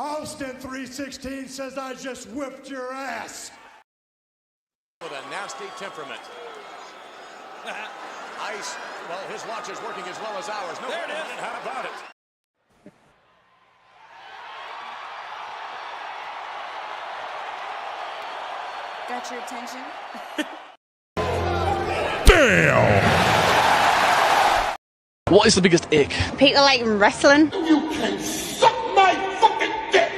Austin 316 says I just whipped your ass. With a nasty temperament. Ice, well, his watch is working as well as ours. No, there it is. How about it? Got your attention? Damn! What is the biggest ick? People like wrestling. You can suck my fucking dick!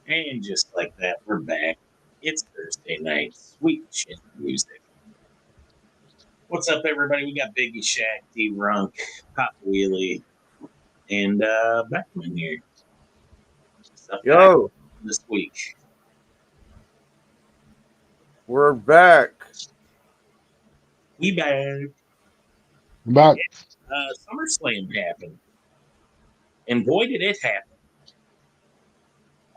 And just like that, we're back. It's Thursday night. Sweet shit music. What's up, everybody? We got Biggie Shaq, D-Runk, Pop Wheelie, and Beckman here. Yo! This week. We're back. We back. Back. SummerSlam happened. And boy, did it happen.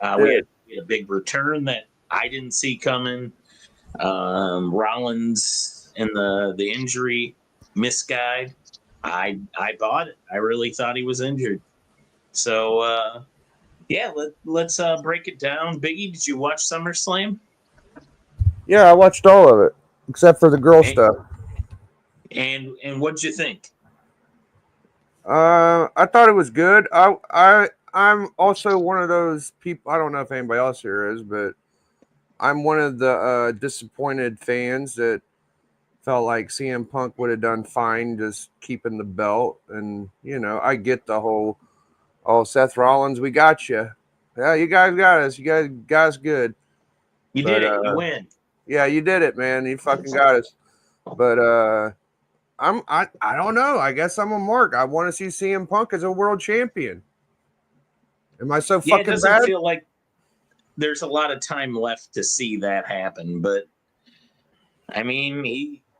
Yeah. We had a big return that I didn't see coming. Rollins and the injury misguide. I bought it. I really thought he was injured. So, yeah, let's break it down. Biggie, did you watch SummerSlam? Yeah, I watched all of it, except for the girl stuff. And what'd you think? I thought it was good. I'm also one of those people. I don't know if anybody else here is, but I'm one of the disappointed fans that felt like CM Punk would have done fine just keeping the belt. And you know, I get the whole, oh, Seth Rollins, we got you. Yeah, you guys got us. You guys good. You did it. You win. Yeah, you did it, man. You fucking got us. But I don't know. I guess I'm a mark. I want to see CM Punk as a world champion. Am I so fucking it doesn't bad? feel like there's a lot of time left to see that happen, but I mean,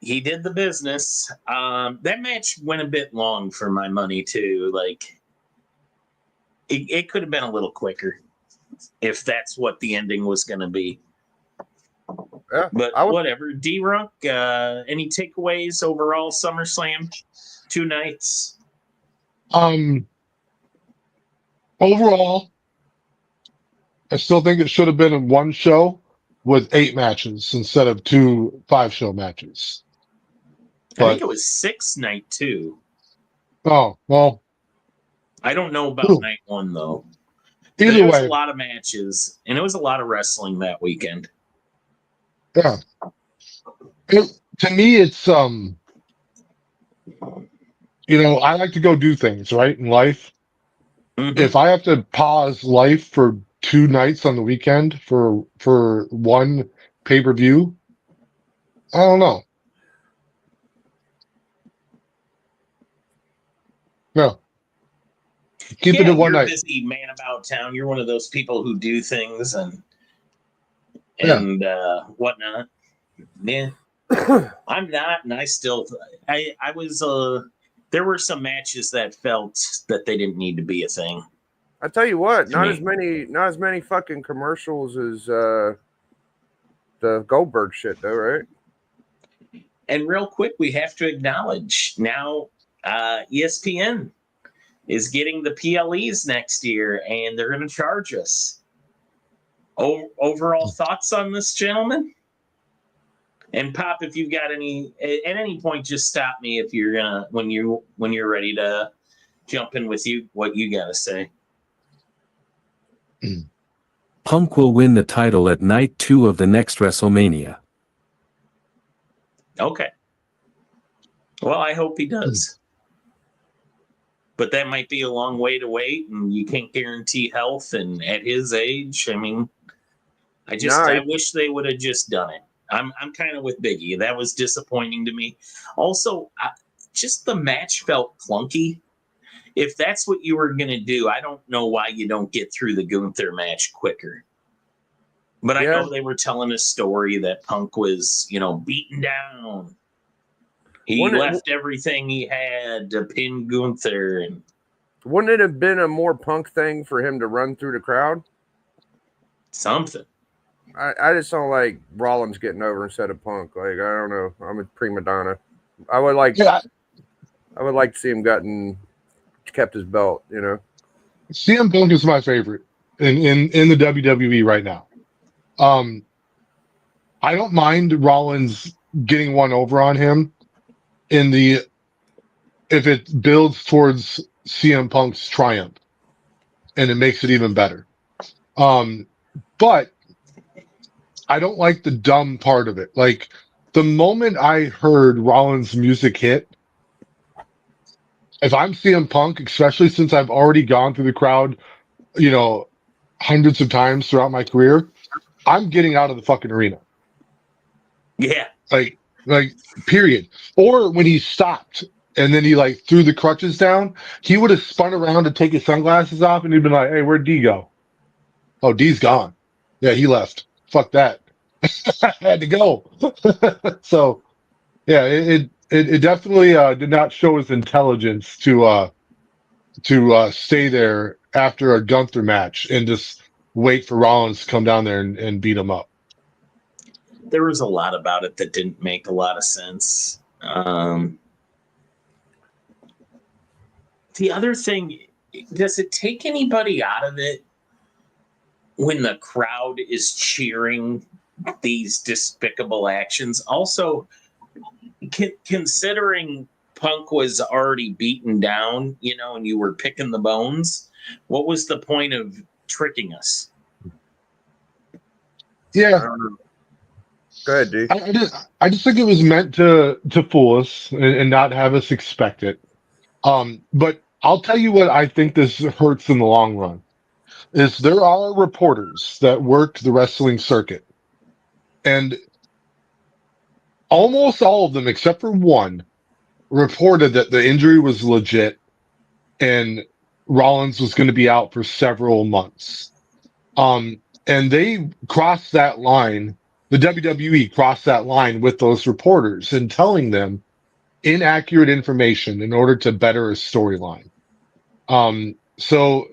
he did the business. That match went a bit long for my money too. Like it could have been a little quicker if that's what the ending was going to be. Yeah, but whatever. D-Runk, any takeaways overall? SummerSlam, 2 nights. Overall, I still think it should have been in one show with 8 matches instead of 2 5-show matches. I think it was 6 night 2. Oh, well. I don't know about night 1 though. Either there was way, a lot of matches, and it was a lot of wrestling that weekend. Yeah. To me, it's you know, I like to go do things right in life. Mm-hmm. If I have to pause life for 2 nights on the weekend for one pay-per-view, I don't know. No. Keep it in one you're night. a busy man about town. You're one of those people who do things and whatnot. Yeah. I'm not, and I was there were some matches that felt that they didn't need to be a thing. I tell you what, not as many fucking commercials as the Goldberg shit though, right? And real quick, we have to acknowledge now ESPN is getting the PLEs next year, and they're going to charge us. Overall thoughts on this, gentlemen? And Pop, if you've got any at any point, just stop me if you're gonna when you're ready to jump in with what you gotta say. Punk will win the title at night 2 of the next WrestleMania. Okay. Well, I hope he does. But that might be a long way to wait, and you can't guarantee health. And at his age, I mean, I wish they would have just done it. I'm kind of with Biggie. That was disappointing to me. Also, just the match felt clunky. If that's what you were going to do, I don't know why you don't get through the Gunther match quicker. But I know they were telling a story that Punk was, beaten down. He left everything he had to pin Gunther. And wouldn't it have been a more Punk thing for him to run through the crowd? Something. I just don't like Rollins getting over instead of Punk. Like, I don't know. I'm a prima donna. I would like to see him gotten kept his belt. You know, CM Punk is my favorite in the WWE right now. I don't mind Rollins getting one over on him if it builds towards CM Punk's triumph and it makes it even better. But I don't like the dumb part of it. Like the moment I heard Rollins' music hit, if I'm CM Punk, especially since I've already gone through the crowd, hundreds of times throughout my career, I'm getting out of the fucking arena. Yeah. Like, period. Or when he stopped and then he like threw the crutches down, he would have spun around to take his sunglasses off and he'd been like, "Hey, where'd D go?" "Oh, D's gone." "Yeah, he left. Fuck that." I had to go. So yeah, it definitely did not show his intelligence to stay there after a Gunther match and just wait for Rollins to come down there and beat him up. There was a lot about it that didn't make a lot of sense. The other thing, does it take anybody out of it when the crowd is cheering these despicable actions? Also, considering Punk was already beaten down, and you were picking the bones, what was the point of tricking us? Yeah. Go ahead, D. I just think it was meant to fool us and not have us expect it. But I'll tell you what I think this hurts in the long run is there are reporters that work the wrestling circuit, and almost all of them, except for one, reported that the injury was legit and Rollins was going to be out for several months. And they crossed that line. The WWE crossed that line with those reporters and telling them inaccurate information in order to better a storyline. So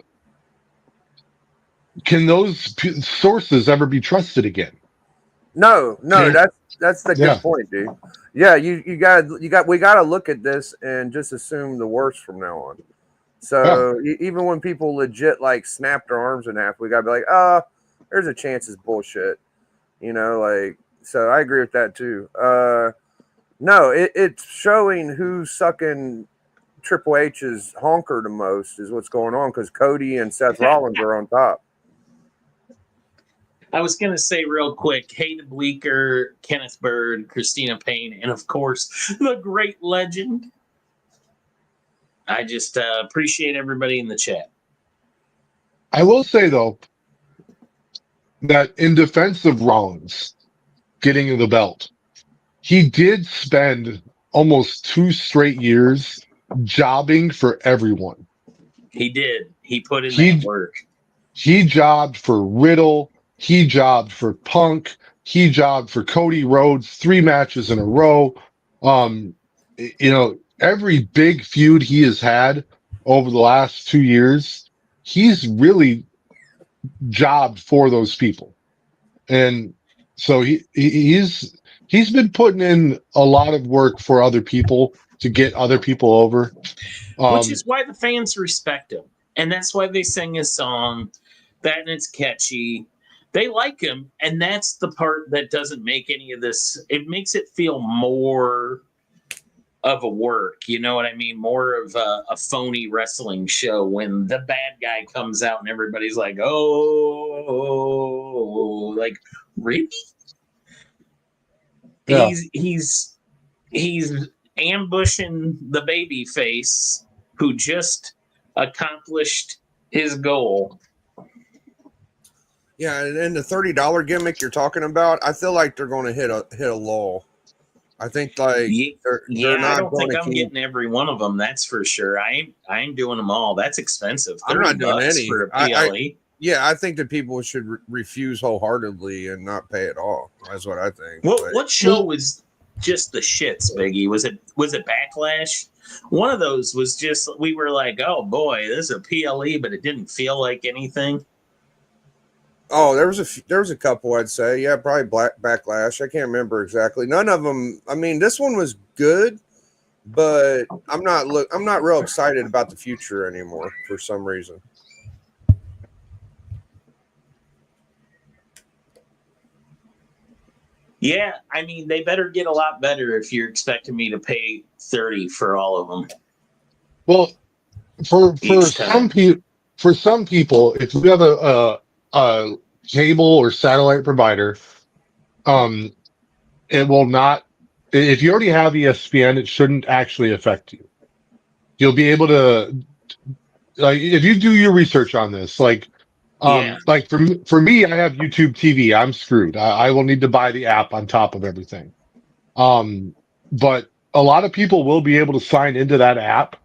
can those sources ever be trusted again? No, Yeah. that's the good point, dude. Yeah, we gotta look at this and just assume the worst from now on. So even when people legit like snap their arms in half, we gotta be like, there's a chance it's bullshit. So I agree with that too. No, it's showing who's sucking Triple H's honker the most is what's going on because Cody and Seth Rollins are on top. I was going to say real quick, Hayden Bleecker, Kenneth Bird, Christina Payne, and of course, the great legend. I just appreciate everybody in the chat. I will say, though, that in defense of Rollins getting the belt, he did spend almost 2 straight years jobbing for everyone. He did. He put in that work. He jobbed for Riddle. He jobbed for Punk. He jobbed for Cody Rhodes 3 matches in a row. Every big feud he has had over the last 2 years, he's really jobbed for those people. And so he's been putting in a lot of work for other people to get other people over. Which is why the fans respect him. And that's why they sing his song. And it's catchy. They like him, and that's the part that doesn't make any of this. It makes it feel more of a work, you know what I mean? More of a phony wrestling show when the bad guy comes out and everybody's like, oh, like, really? Yeah. He's ambushing the baby face who just accomplished his goal. Yeah, and the $30 gimmick you're talking about, I feel like they're going to hit a lull. I think they're not. I don't think I'm getting every one of them. That's for sure. I ain't doing them all. That's expensive. I'm not doing any for a PLE. I think that people should refuse wholeheartedly and not pay at all. That's what I think. What show was just the shits, Biggie? Was it Backlash? One of those was just we were like, oh boy, this is a PLE, but it didn't feel like anything. Oh, there was a couple, I'd say. Yeah, probably Backlash. I can't remember exactly. None of them. I mean, this one was good, but I'm not real excited about the future anymore for some reason. Yeah, I mean, they better get a lot better if you're expecting me to pay $30 for all of them Well, for each time. some people, if you have a cable or satellite provider, um, it will not. If you already have ESPN, it shouldn't actually affect you. You'll be able to, like, if you do your research on this, Yeah. like for me, I have YouTube TV. I'm screwed. I will need to buy the app on top of everything. But a lot of people will be able to sign into that app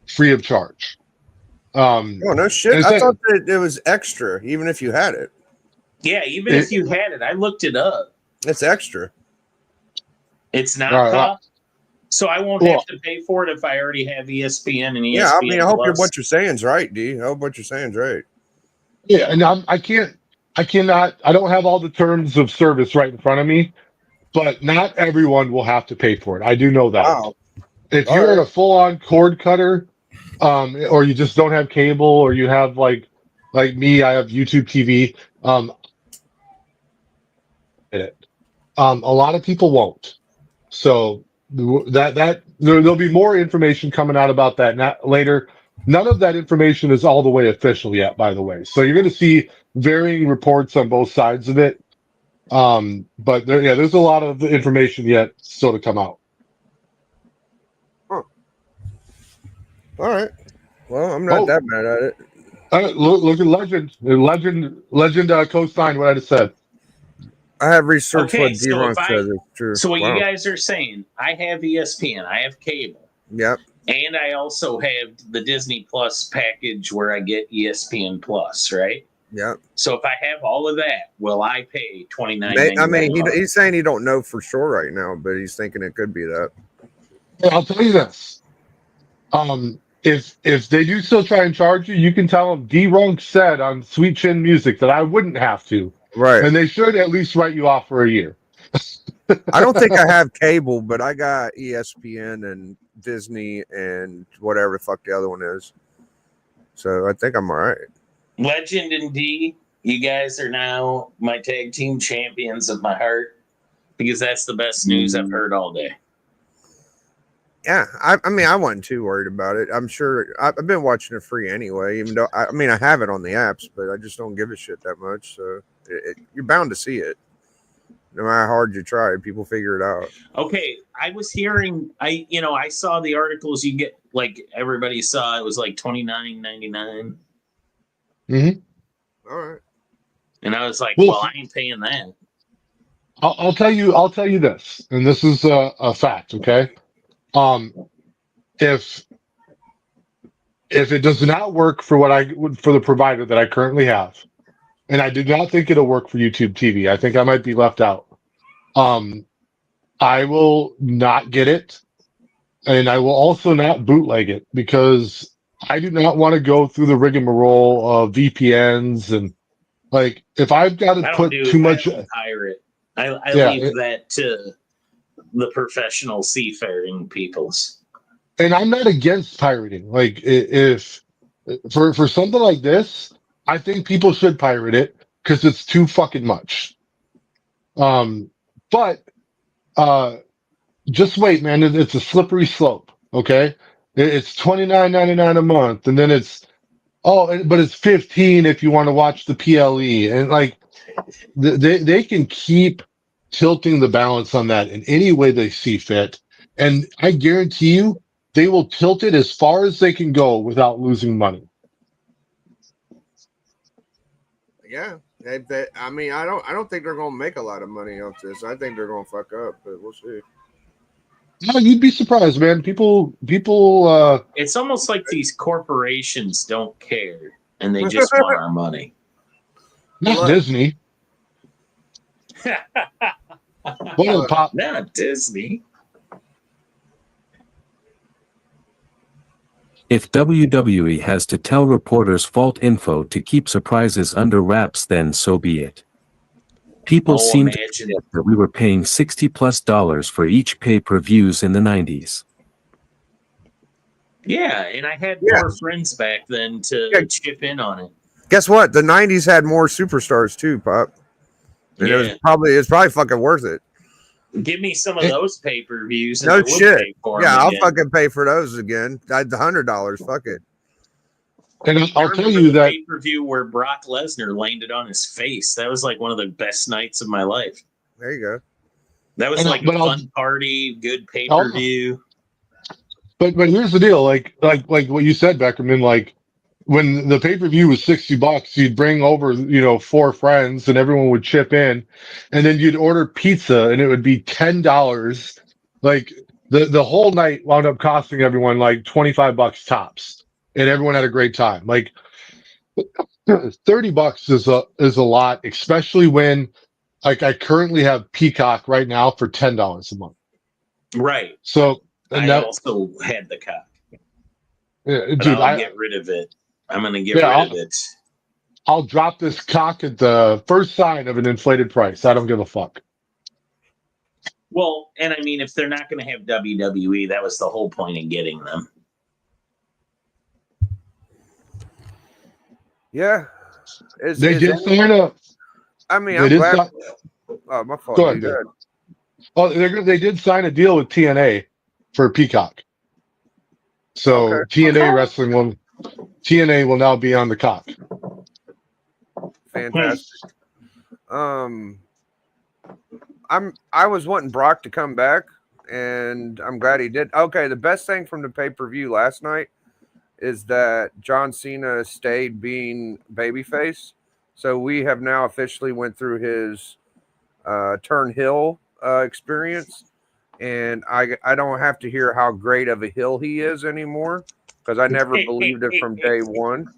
free of charge. Oh no shit! And I thought that it was extra, even if you had it. Yeah, even if you had it, I looked it up. It's extra. It's not cost. So I won't have to pay for it if I already have ESPN and ESPN. Yeah, I mean, I hope Plus. what you're saying is right, D. I hope what you're saying is right. Yeah, and I don't have all the terms of service right in front of me, but not everyone will have to pay for it. I do know that. Wow. If you're in a full-on cord cutter, or you just don't have cable, or you have like me, I have YouTube TV. A lot of people won't. So there'll be more information coming out about that later. None of that information is all the way official yet, by the way. So you're going to see varying reports on both sides of it. But there's a lot of information yet still to come out. Huh. All right. Well, I'm not that mad at it. Look at Legend co-signed what I just said. I have researched what D-Ron said. It's true. So what you guys are saying, I have ESPN, I have cable. Yep. And I also have the Disney Plus package where I get ESPN Plus, right? Yep. So if I have all of that, will I pay $29.99? I mean, he's saying he don't know for sure right now, but he's thinking it could be that. Hey, I'll tell you this. If they do still try and charge you, you can tell them D-Runk said on Sweet Chin Music that I wouldn't have to. Right. And they should at least write you off for a year. I don't think I have cable, but I got ESPN and Disney and whatever the fuck the other one is. So I think I'm all right. Legend and D, you guys are now my tag team champions of my heart because that's the best news I've heard all day. Yeah, I mean, I wasn't too worried about it. I'm sure I've been watching it free anyway, even though I have it on the apps, but I just don't give a shit that much. So you're bound to see it. No matter how hard you try, people figure it out. Okay, I was hearing, I saw the articles you get, like everybody saw, it was like $29.99. Mm-hmm. All right. And I was like, well, I ain't paying that. I'll tell you this, and this is a fact, okay? If it does not work for for the provider that I currently have, and I do not think it'll work for YouTube TV, I think I might be left out. I will not get it, and I will also not bootleg it because I do not want to go through the rigmarole of VPNs and like if I've got to put too much pirate. I leave that to the professional seafaring peoples. And I'm not against pirating. Like if for something like this, I think people should pirate it because it's too fucking much. But just wait, man. It's a slippery slope. Okay, it's $29.99 a month, and then but it's $15 if you want to watch the PLE, and like they can keep tilting the balance on that in any way they see fit, and I guarantee you they will tilt it as far as they can go without losing money. Yeah. I mean, I don't think they're going to make a lot of money off this. I think they're going to fuck up, but we'll see. No, you'd be surprised, man. People. It's almost like these corporations don't care and they just want our money. Not Disney. Not Disney. If WWE has to tell reporters fault info to keep surprises under wraps, then so be it. People seem to forget that we were paying $60+ for each pay-per-views in the 90s. Yeah, and I had Yeah. more friends back then to Yeah. chip in on it. Guess what? The '90s had more superstars too, Pop. And Yeah. it's probably fucking worth it. Give me some of those pay-per-views and No I would shit. pay for Yeah, them I'll again. fucking pay for those again. $100. Fuck it. And I I'll tell remember you the that pay-per-view where Brock Lesnar landed on his face. That was like one of the best nights of my life. There you go. That was And like but a I'll fun party, good pay-per-view. but here's the deal, like what you said, Beckerman, like when the pay-per-view was $60, you'd bring over, 4 friends and everyone would chip in, and then you'd order pizza and it would be $10. Like the whole night wound up costing everyone like $25 tops. And everyone had a great time. Like $30 is a lot, especially when like I currently have Peacock right now for $10 a month. Right. So and I that also had the cock. yeah, But dude, I'll get rid of it. I'm going to get rid of it. I'll drop this cock at the first sign of an inflated price. I don't give a fuck. Well, and I mean, if they're not going to have WWE, that was the whole point of getting them. Yeah. They did sign up. I mean, They I'm did glad. sign, Oh, my fault. go ahead, Dude. Dave. Oh, they did sign a deal with TNA for Peacock. So Okay. TNA will now be on the cock. Fantastic. I was wanting Brock to come back, and I'm glad he did. Okay, the best thing from the pay-per-view last night is that John Cena stayed being babyface. So we have now officially went through his turn heel experience, and I don't have to hear how great of a heel he is anymore, because I never believed it from day one.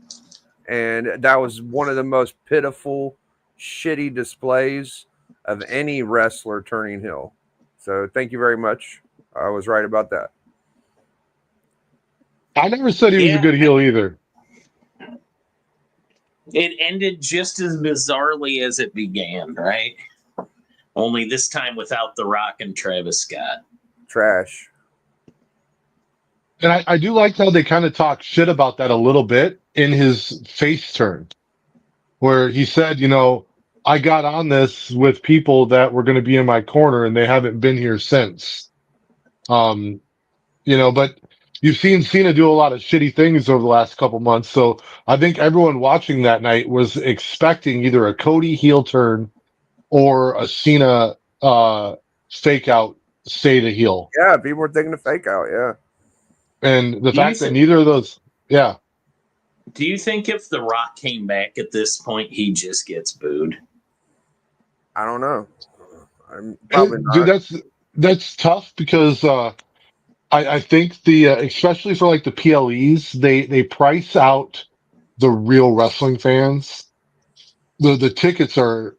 And that was one of the most pitiful, shitty displays of any wrestler turning heel. So thank you very much. I was right about that. I never said he was a good heel either. It ended just as bizarrely as it began, right? Only this time without The Rock and Travis Scott. Trash. And I do like how they kind of talk shit about that a little bit in his face turn, where he said, I got on this with people that were going to be in my corner and they haven't been here since. But you've seen Cena do a lot of shitty things over the last couple months. So I think everyone watching that night was expecting either a Cody heel turn or a Cena fake out, stay the heel. Yeah, people were thinking of fake out. Yeah. And the fact that neither of those, yeah. Do you think if The Rock came back at this point, he just gets booed? I don't know. I'm probably not. Dude, that's tough because I think especially for like the PLEs, they price out the real wrestling fans. The tickets are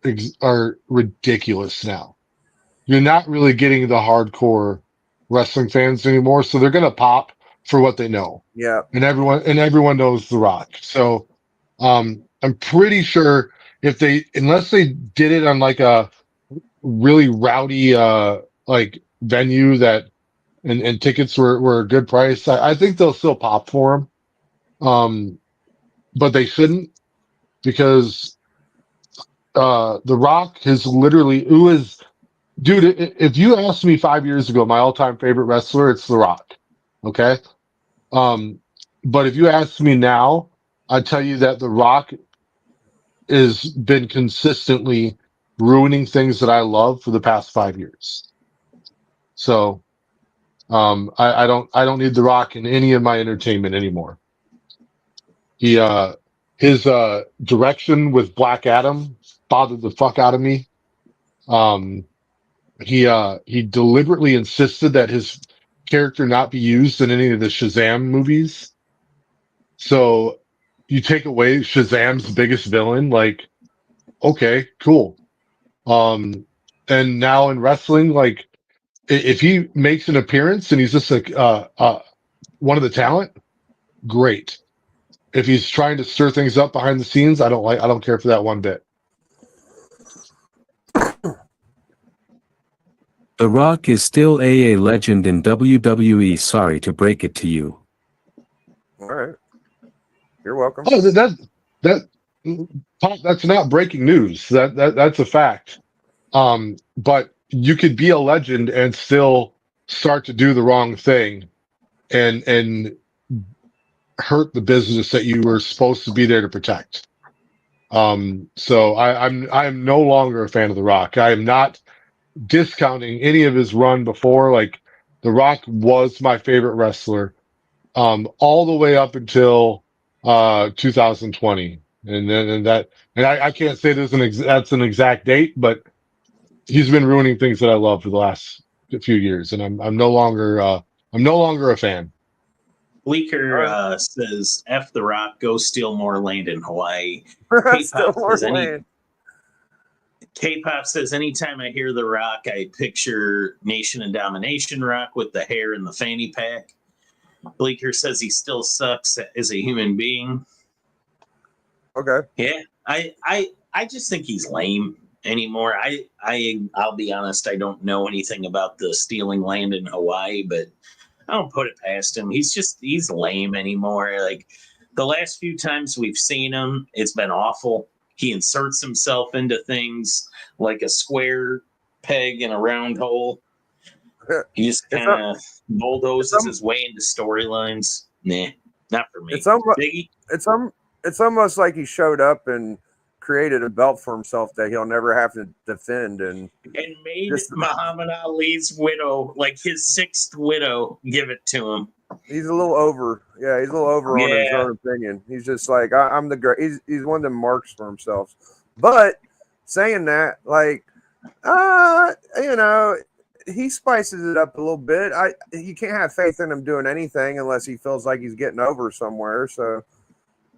ridiculous now. You're not really getting the hardcore wrestling fans anymore, so they're gonna pop for what they know. Yeah. And everyone knows The Rock. So I'm pretty sure unless they did it on like a really rowdy like venue that and tickets were a good price, I think they'll still pop for them. But they shouldn't, because The Rock has literally dude, if you asked me 5 years ago my all-time favorite wrestler, it's The Rock. Okay? But if you ask me now, I'd tell you that The Rock has been consistently ruining things that I love for the past 5 years. So I don't need The Rock in any of my entertainment anymore. His direction with Black Adam bothered the fuck out of me. He deliberately insisted that his character not be used in any of the Shazam movies. So you take away Shazam's biggest villain, like, okay, cool. And now in wrestling, like, if he makes an appearance and he's just like one of the talent, great. If he's trying to stir things up behind the scenes, I don't care for that one bit. The Rock is still a legend in WWE. Sorry to break it to you. All right. You're welcome. Oh, that's not breaking news. That's a fact. But you could be a legend and still start to do the wrong thing and hurt the business that you were supposed to be there to protect. So I'm no longer a fan of The Rock. I am not discounting any of his run before. Like, The Rock was my favorite wrestler, all the way up until 2020, and I can't say that's an exact date, but he's been ruining things that I love for the last few years, and I'm no longer a fan. Leaker says, F the Rock, go steal more land in Hawaii. Still more land. K-pop says, anytime I hear The Rock, I picture Nation and Domination Rock with the hair and the fanny pack. Bleaker says he still sucks as a human being. Okay. Yeah, I just think he's lame anymore. I'll be honest, I don't know anything about the stealing land in Hawaii, but I don't put it past him. He's lame anymore. Like, the last few times we've seen him, it's been awful. He inserts himself into things like a square peg in a round hole. He just kind of bulldozes his way into storylines. Nah, not for me. It's almost like he showed up and created a belt for himself that he'll never have to defend, and made Muhammad Ali's widow, like his sixth widow, give it to him. He's a little over. Yeah, he's a little over on his own opinion. He's just like, I'm the great. He's one of them marks for himself. But saying that, like, he spices it up a little bit. You can't have faith in him doing anything unless he feels like he's getting over somewhere. So,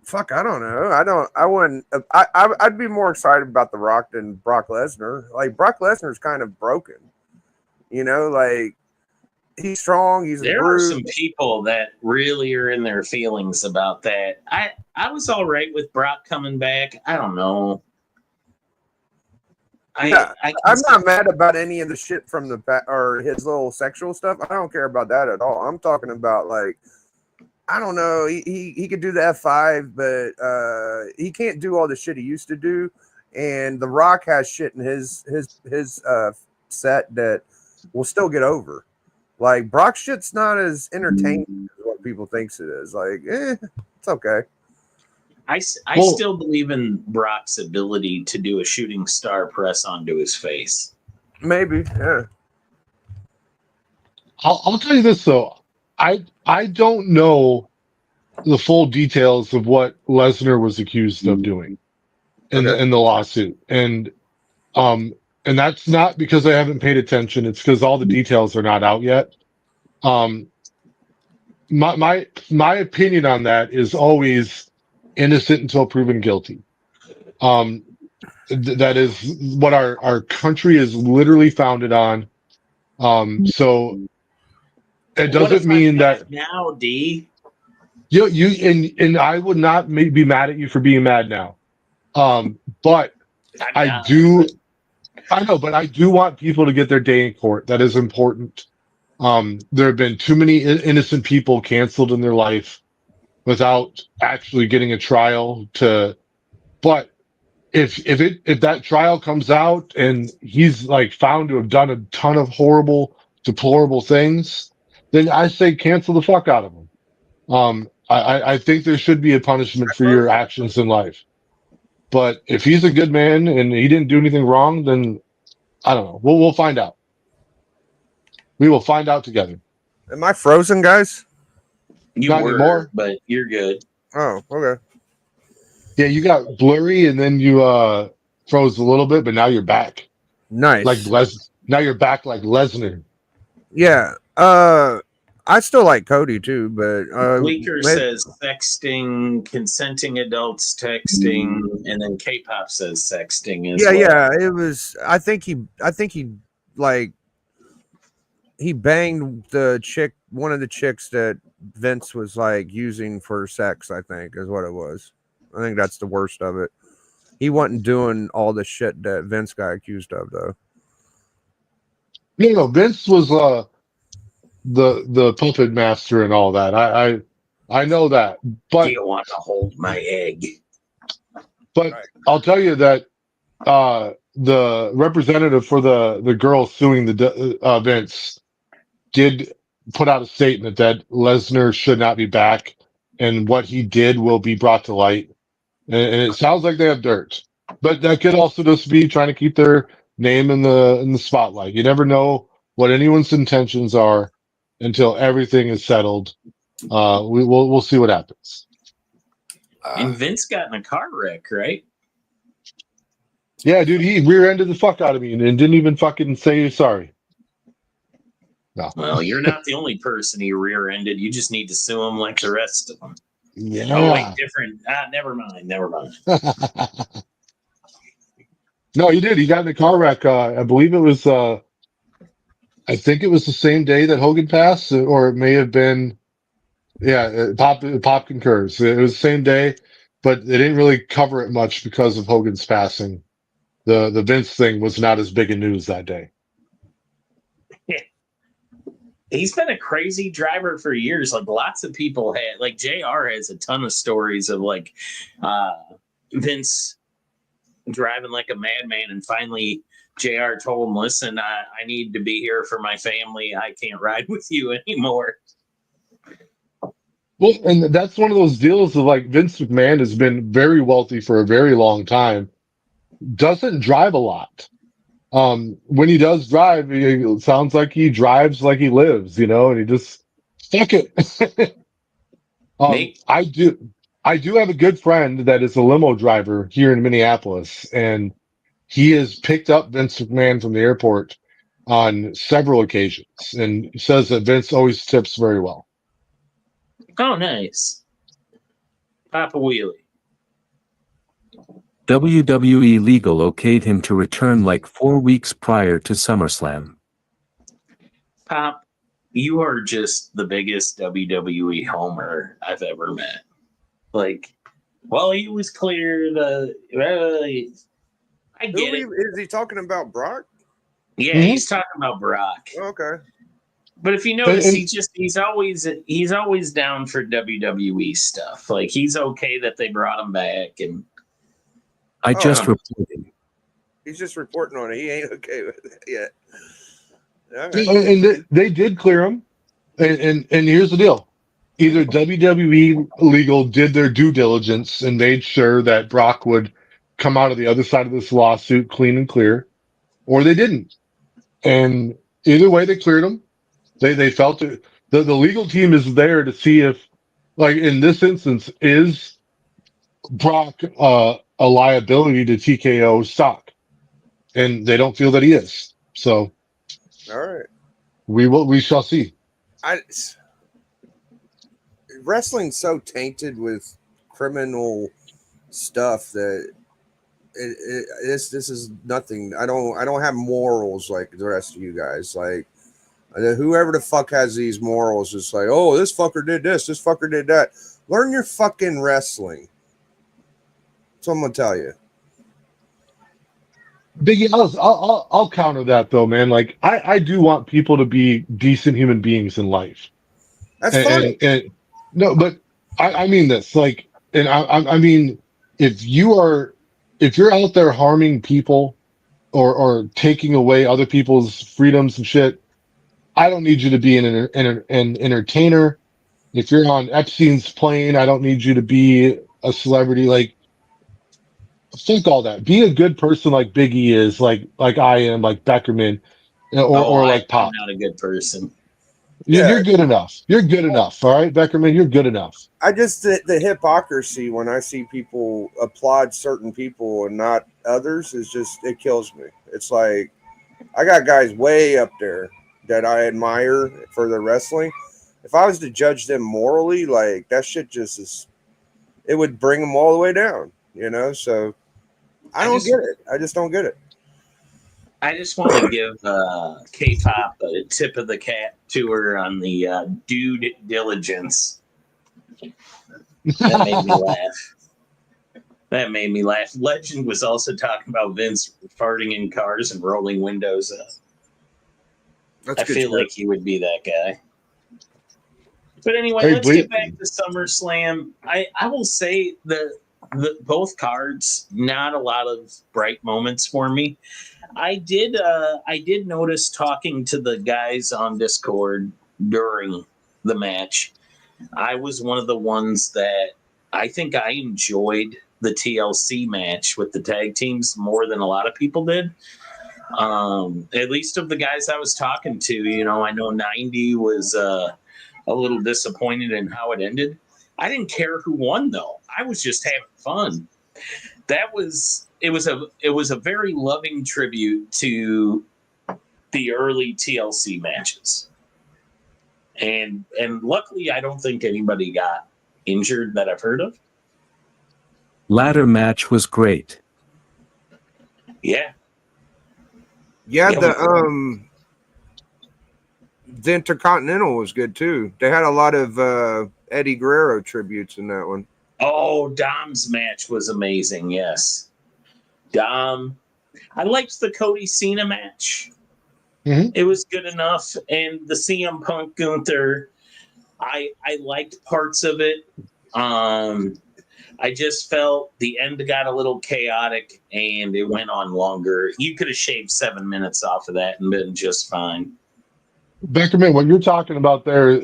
fuck, I don't know. I wouldn't. I'd be more excited about The Rock than Brock Lesnar. Like, Brock Lesnar's kind of broken. Like, he's strong. There are some people that really are in their feelings about that. I was all right with Brock coming back. I don't know. I'm not mad about any of the shit from the back or his little sexual stuff. I don't care about that at all. I'm talking about, like, I don't know. He could do the F5, but he can't do all the shit he used to do. And The Rock has shit in his set that will still get over. Like, Brock's shit's not as entertaining as what people thinks it is. Like, it's okay. I still believe in Brock's ability to do a shooting star press onto his face. Maybe, yeah. I'll tell you this though, I don't know the full details of what Lesnar was accused of doing in the lawsuit, and that's not because I haven't paid attention. It's because all the details are not out yet. My opinion on that is always innocent until proven guilty. That is what our country is literally founded on. So it doesn't mean that now, D. And I would not be mad at you for being mad now. But I know, but I do want people to get their day in court. That is important. There have been too many innocent people canceled in their life without actually getting a trial but if that trial comes out and he's like found to have done a ton of horrible, deplorable things, then I say cancel the fuck out of him. I think there should be a punishment for your actions in life. But if he's a good man and he didn't do anything wrong, then I don't know. We'll find out. We will find out together. Am I frozen, guys? You not were, anymore, but you're good. Oh, okay. Yeah, you got blurry and then you froze a little bit, but now you're back. Nice. Now you're back like Lesnar. Yeah. I still like Cody too, but Leaker says sexting, consenting adults texting, and then K-pop says sexting as well. Yeah, it was. I think he like he banged the chick, one of the chicks that Vince was like using for sex. I think is what it was. I think that's the worst of it. He wasn't doing all the shit that Vince got accused of, though. No, Vince was the puppet master and all that. I I know that, but You want to hold my egg. Right. I'll tell you that the representative for the girl suing the Vince did put out a statement that Lesnar should not be back, and what he did will be brought to light. And it sounds like they have dirt, but that could also just be trying to keep their name in the spotlight. You never know what anyone's intentions are until everything is settled. We'll see what happens. And Vince got in a car wreck, right? Yeah, dude, he rear-ended the fuck out of me and didn't even fucking say sorry. No. Well, you're not the only person he rear-ended. You just need to sue him like the rest of them. Yeah. Oh, wait, different. Never mind. No, he did. He got in a car wreck. I believe it was. I think it was the same day that Hogan passed, or it may have been. Yeah, Pop concurs. It was the same day, but they didn't really cover it much because of Hogan's passing. The Vince thing was not as big a news that day. He's been a crazy driver for years. Like lots of people had, like JR has a ton of stories of like Vince driving like a madman, and finally JR told him, "Listen, I need to be here for my family. I can't ride with you anymore." Well, and that's one of those deals of like Vince McMahon has been very wealthy for a very long time, doesn't drive a lot. When he does drive, it sounds like he drives like he lives, and he just fuck it. I do have a good friend that is a limo driver here in Minneapolis, and he has picked up Vince McMahon from the airport on several occasions, and says that Vince always tips very well. Oh, nice. Papa Wheelie. WWE Legal okayed him to return like 4 weeks prior to SummerSlam. Pop, you are just the biggest WWE homer I've ever met. Like, well, he was cleared. I get it. Is he talking about Brock? Yeah, he's talking about Brock. Okay. But if you notice, he's always down for WWE stuff. Like he's okay that they brought him back, and I just reported. He's just reporting on it. He ain't okay with it yet. Right. And they did clear him. And here's the deal. Either WWE Legal did their due diligence and made sure that Brock would come out of the other side of this lawsuit clean and clear, or they didn't. And either way, they cleared him. They felt it. The legal team is there to see if, like in this instance, is Brock a liability to TKO stock, and they don't feel that he is. So, all right, we shall see. Wrestling's so tainted with criminal stuff that this is nothing. I don't have morals like the rest of you guys. Like whoever the fuck has these morals is like, oh, this fucker did this fucker did that. Learn your fucking wrestling. That's what I'm gonna tell you. Biggie, I'll counter that though, man. Like I do want people to be decent human beings in life. That's fine. And no, but I mean this. Like, and I mean, if you're out there harming people or taking away other people's freedoms and shit, I don't need you to be an entertainer. If you're on Epstein's plane, I don't need you to be a celebrity. Like, think all that. Be a good person like Biggie is, like I am, like Beckerman, or like Pop. I'm not a good person. You're good enough. You're good enough. All right, Beckerman, you're good enough. I just the hypocrisy when I see people applaud certain people and not others is just, it kills me. It's like I got guys way up there that I admire for their wrestling. If I was to judge them morally, like that shit just is, it would bring them all the way down, So I don't get it. I just don't get it. I just want to give K-Pop a tip of the cap to her on the due diligence. That made me laugh. Legend was also talking about Vince farting in cars and rolling windows up. I feel like he would be that guy. But anyway, Hey, let's get back to SummerSlam. I will say the both cards, not a lot of bright moments for me. I did notice talking to the guys on Discord during the match. I was one of the ones that I think I enjoyed the TLC match with the tag teams more than a lot of people did. At least of the guys I was talking to, I know 90 was a little disappointed in how it ended. I didn't care who won though. I was just having fun. It was a very loving tribute to the early TLC matches. And luckily I don't think anybody got injured that I've heard of. Ladder match was great. Yeah. Yeah, the Intercontinental was good too. They had a lot of Eddie Guerrero tributes in that one. Oh, Dom's match was amazing. Yes. Dom. I liked the Cody Cena match. Mm-hmm. It was good enough. And the CM Punk Gunther, I liked parts of it. I just felt the end got a little chaotic and it went on longer. You could have shaved 7 minutes off of that and been just fine. Beckerman, what you're talking about there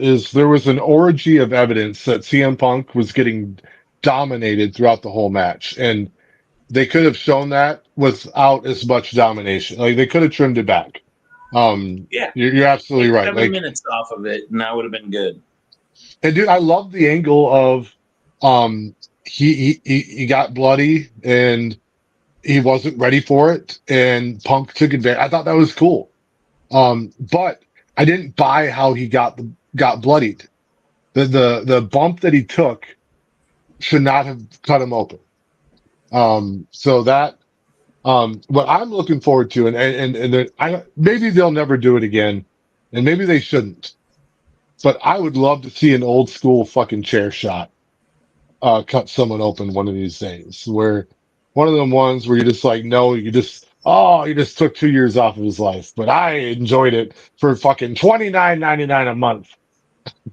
was an orgy of evidence that CM Punk was getting dominated throughout the whole match. And they could have shown that without as much domination. Like they could have trimmed it back. Yeah. You're absolutely Take right. 7 minutes off of it and that would have been good. And dude, I love the angle of he got bloody and he wasn't ready for it and Punk took advantage. I thought that was cool. But I didn't buy how he got bloodied. The bump that he took should not have cut him open. So that what I'm looking forward to, and maybe they'll never do it again, and maybe they shouldn't. But I would love to see an old school fucking chair shot cut someone open one of these days. Where one of them ones where you're just like, no, you just took 2 years off of his life. But I enjoyed it for fucking $29.99 a month.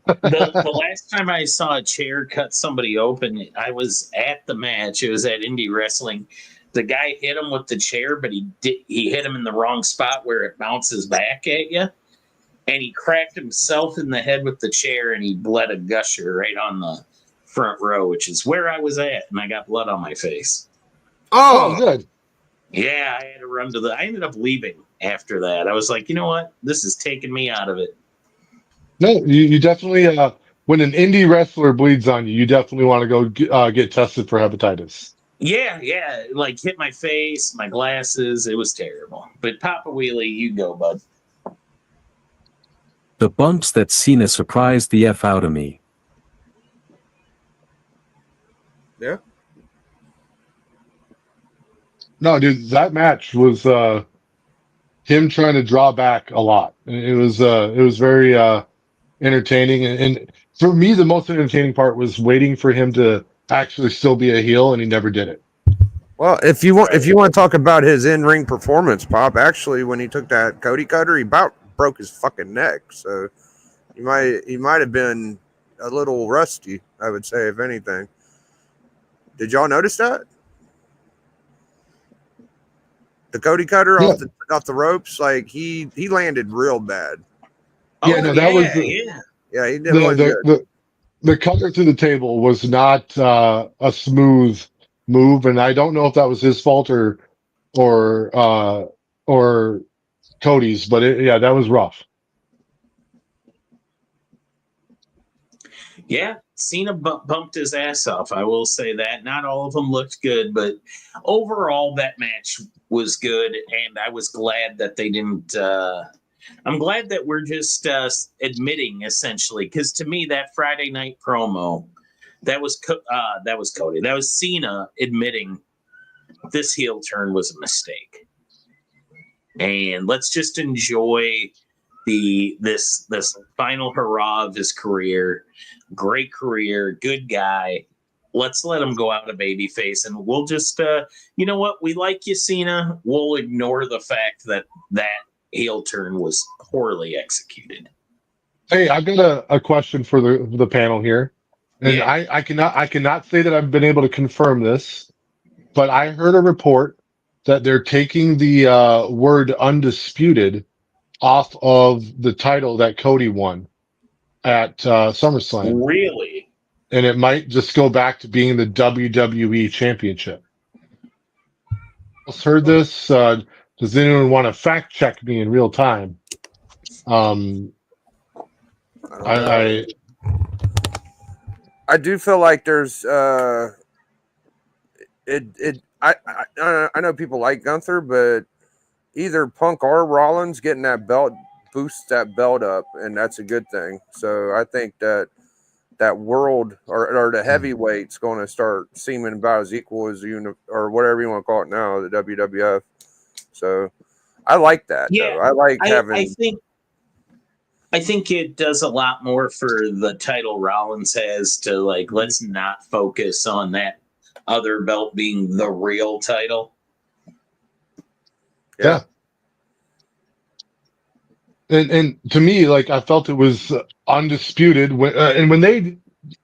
The last time I saw a chair cut somebody open, I was at the match. It was at Indie Wrestling. The guy hit him with the chair, but he hit him in the wrong spot where it bounces back at you. And he cracked himself in the head with the chair, and he bled a gusher right on the front row, which is where I was at, and I got blood on my face. Oh, good. Yeah, I had to run I ended up leaving after that. I was like, you know what? This is taking me out of it. No, you definitely, when an indie wrestler bleeds on you, you definitely want to go get tested for hepatitis. Yeah, like hit my face, my glasses. It was terrible. But Papa Wheelie, you go, bud. The bumps that Cena surprised the F out of me. Yeah. No, dude, that match was him trying to draw back a lot. It was very entertaining, and for me, the most entertaining part was waiting for him to actually still be a heel, and he never did it. Well, if you want to talk about his in-ring performance, Pop, actually, when he took that Cody cutter, he about broke his fucking neck. So he might have been a little rusty, I would say, if anything. Did y'all notice that? The Cody cutter off the ropes, like he landed real bad. Yeah, no, that was he didn't look good. The cutter through the table was not a smooth move, and I don't know if that was his fault or Cody's, but that was rough. Yeah, Cena bumped his ass off. I will say that. Not all of them looked good, but overall, that match was good, and I was glad that they didn't. I'm glad that we're just admitting, essentially, because to me, that Friday night promo, that was Cody. That was Cena admitting this heel turn was a mistake, and let's just enjoy this final hurrah of his career. Great career, good guy. Let's let him go out a babyface, and we'll just, you know what? We like you, Cena. We'll ignore the fact that heel turn was poorly executed. Hey, I've got a question for the panel here, and Yeah. I cannot say that I've been able to confirm this, but I heard a report that they're taking the word undisputed off of the title that Cody won at SummerSlam, Really? and it might just go back to being the WWE Championship. Just heard this. Does anyone want to fact check me in real time? I don't know. I I do feel like there's I know people like Gunther, but either Punk or Rollins getting that belt boosts that belt up, and that's a good thing. So I think that world or the heavyweight's going to start seeming about as equal as or whatever you want to call it now, the WWF. So I like that Yeah. though. I like I having. I think it does a lot more for the title Rollins has to like let's not focus on that other belt being the real title. Yeah. And to me, like I felt it was undisputed when they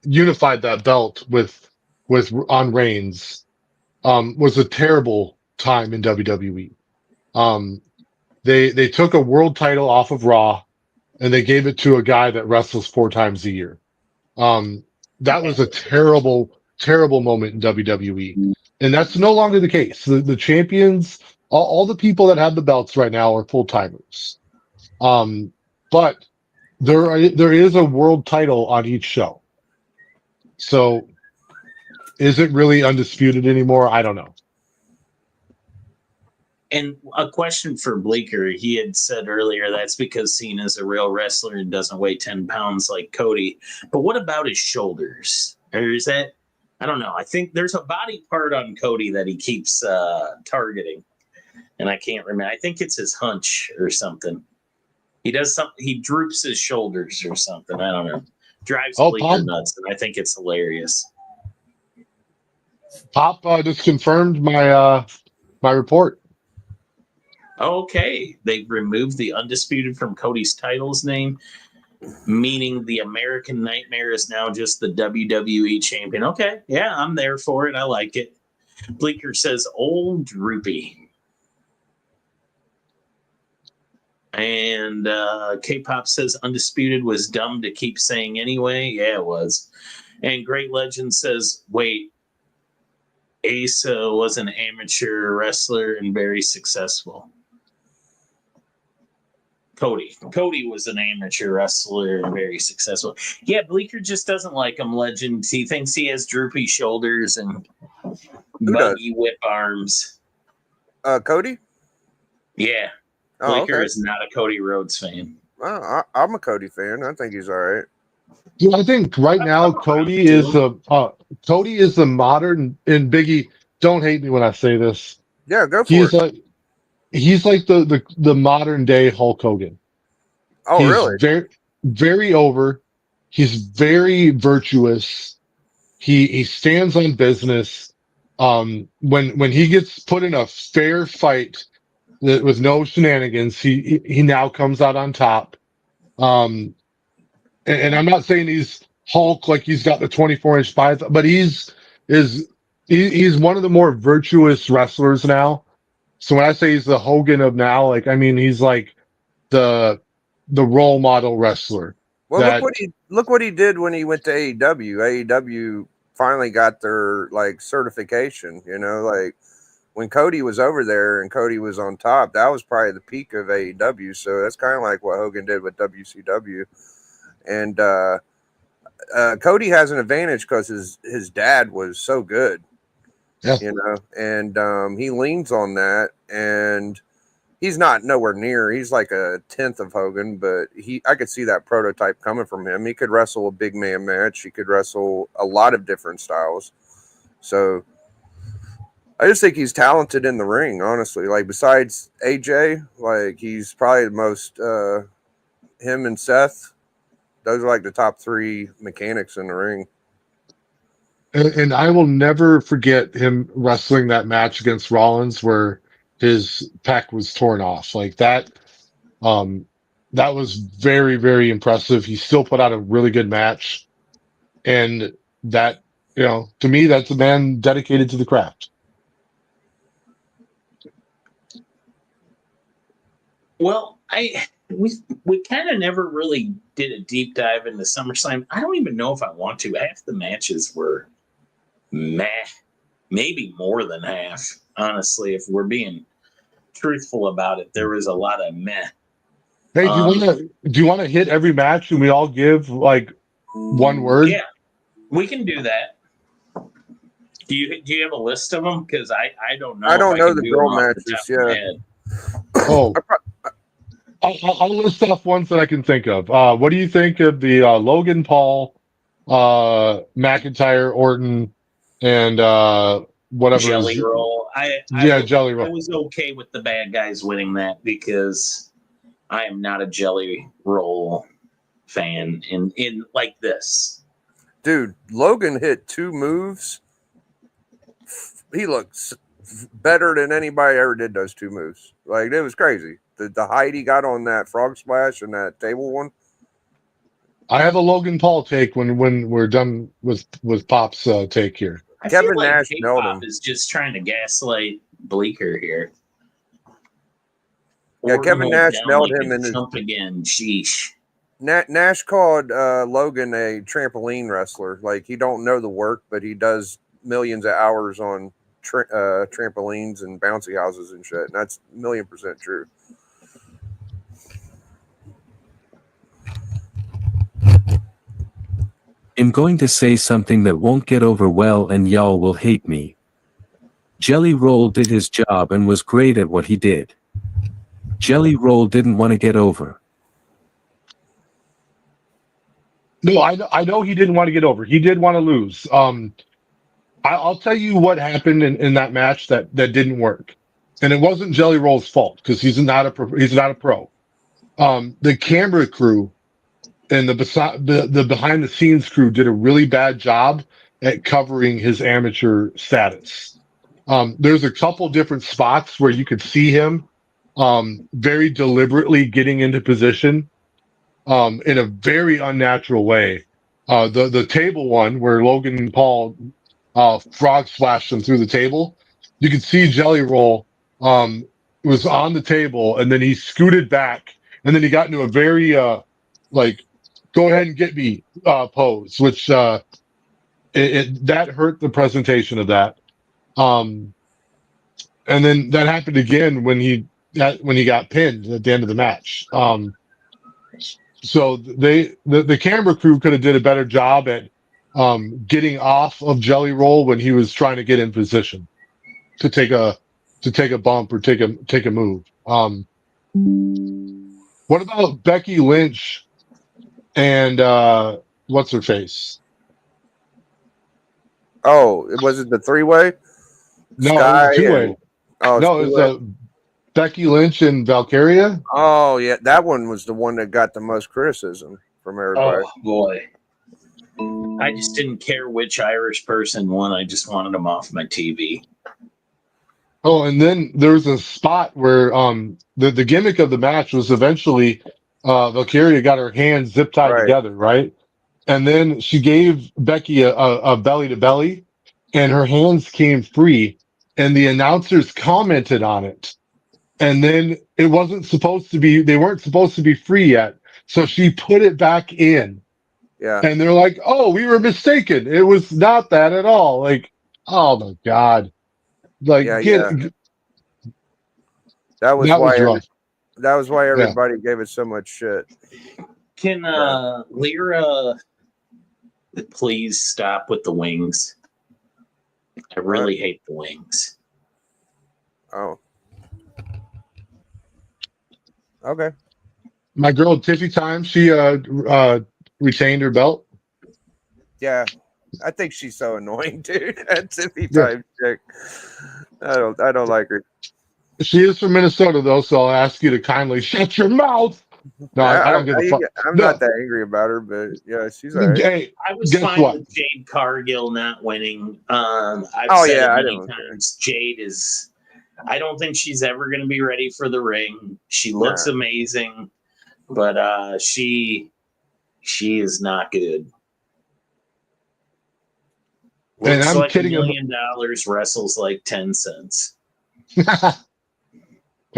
unified that belt with on Reigns, was a terrible time in WWE. Um, they took a world title off of Raw and they gave it to a guy that wrestles 4 times a year. Um, that was a terrible moment in WWE, and that's no longer the case. The champions, all the people that have the belts right now are full timers. But there is a world title on each show. So is it really undisputed anymore? I don't know. And a question for Bleeker. He had said earlier that's because Cena's a real wrestler and doesn't weigh 10 pounds like Cody. But what about his shoulders? Or is that, I don't know. I think there's a body part on Cody that he keeps targeting. And I can't remember. I think it's his hunch or something. He does something, he droops his shoulders or something. I don't know. Drives Bleeker nuts. And I think it's hilarious. Pop just confirmed my report. Okay, they removed the undisputed from Cody's titles name, meaning the American Nightmare is now just the WWE champion. Okay, yeah, I'm there for it. I like it. Bleeker says old droopy. And K-pop says undisputed was dumb to keep saying anyway. Yeah, it was. And Great Legend says, wait, Asa was an amateur wrestler and very successful. Cody was an amateur wrestler and very successful. Yeah, Bleeker just doesn't like him, Legend. He thinks he has droopy shoulders and buggy whip arms. Cody? Yeah. Bleeker is not a Cody Rhodes fan. Well, I'm a Cody fan. I think he's all right. Yeah, I think right now Cody is the modern, and Biggie, don't hate me when I say this. Yeah, go for it. He's like the modern day Hulk Hogan. Oh, he's really? Very, very over. He's very virtuous. He stands on business. When he gets put in a fair fight with no shenanigans, he now comes out on top. And I'm not saying he's Hulk like he's got the 24-inch thighs, but he's one of the more virtuous wrestlers now. So when I say he's the Hogan of now, like I mean he's like the role model wrestler. Well, look what he did when he went to AEW. AEW finally got their like certification. You know, like when Cody was over there and Cody was on top, that was probably the peak of AEW. So that's kind of like what Hogan did with WCW. And Cody has an advantage because his dad was so good. Yeah. You know, and he leans on that, and he's not nowhere near. He's like a 10th of Hogan, but I could see that prototype coming from him. He could wrestle a big man match. He could wrestle a lot of different styles. So I just think he's talented in the ring, honestly. Like besides AJ, like he's probably the most. Him and Seth, those are like the top 3 mechanics in the ring. And I will never forget him wrestling that match against Rollins where his pec was torn off like that. That was very, very impressive. He still put out a really good match. And that, to me, that's a man dedicated to the craft. Well, we kind of never really did a deep dive into SummerSlam. I don't even know if I want to. Half the matches were meh, maybe more than half. Honestly, if we're being truthful about it, there was a lot of meh. Hey, do you want to hit every match and we all give like one word? Yeah, we can do that. Do you have a list of them? Because I don't know. I don't know the girl matches. matches. Yeah. Oh, I'll list off ones that I can think of. What do you think of the Logan Paul, McIntyre, Orton, and whatever Jelly Roll? Jelly Roll. I was okay with the bad guys winning that because I am not a Jelly Roll fan in like this. Dude, Logan hit 2 moves. He looks better than anybody ever did those 2 moves. Like, it was crazy. The height he got on that frog splash and that table one. I have a Logan Paul take when we're done with Pop's take here. Kevin feel like Nash nailed him. Is just trying to gaslight Bleecker here. Yeah, Kevin Nash nailed him in his jump again. Sheesh. Nash called Logan a trampoline wrestler. Like, he don't know the work, but he does millions of hours on trampolines and bouncy houses and shit. And that's 1,000,000% true. I'm going to say something that won't get over well and y'all will hate me. Jelly Roll did his job and was great at what he did. Jelly Roll didn't want to get over. No, I know he didn't want to get over. He did want to lose. I'll tell you what happened in that match that didn't work, and it wasn't Jelly Roll's fault because he's not a pro. The camera crew and the behind the scenes crew did a really bad job at covering his amateur status. There's a couple different spots where you could see him very deliberately getting into position in a very unnatural way. The table one where Logan Paul frog splashed him through the table, you could see Jelly Roll was on the table and then he scooted back and then he got into a very like go ahead and get me pose, which that hurt the presentation of that. And then that happened again when he got pinned at the end of the match. So the camera crew could have did a better job at getting off of Jelly Roll when he was trying to get in position to take a bump or take a move. What about Becky Lynch and what's her face? Oh, was it the 3-way? No, it was a 2-way. No, it was Becky Lynch and Valkyria. Oh yeah, that one was the one that got the most criticism from everybody. Oh boy, I just didn't care which Irish person won. I just wanted them off my TV. Oh, and then there was a spot where the gimmick of the match was eventually Valkyria got her hands zip tied together, right? And then she gave Becky a belly to belly, and her hands came free, and the announcers commented on it. And then it wasn't supposed to be, they weren't supposed to be free yet. So she put it back in. Yeah. And they're like, oh, we were mistaken. It was not that at all. Like, oh my God. Like, that was why everybody gave it so much shit. Can Lyra please stop with the wings? I really hate the wings. Oh. Okay. My girl Tiffy Time, she retained her belt. Yeah, I think she's so annoying, dude. That Tiffy Time chick. I don't like her. She is from Minnesota, though, so I'll ask you to kindly shut your mouth. No, I don't give a fuck. I'm not that angry about her, but yeah, she's all right. Hey, I was fine with Jade Cargill not winning. I've said it many times. Jade is. I don't think she's ever going to be ready for the ring. She looks amazing. But she is not good. And Looks I'm like kidding $1 million, wrestles like 10 cents. Hey,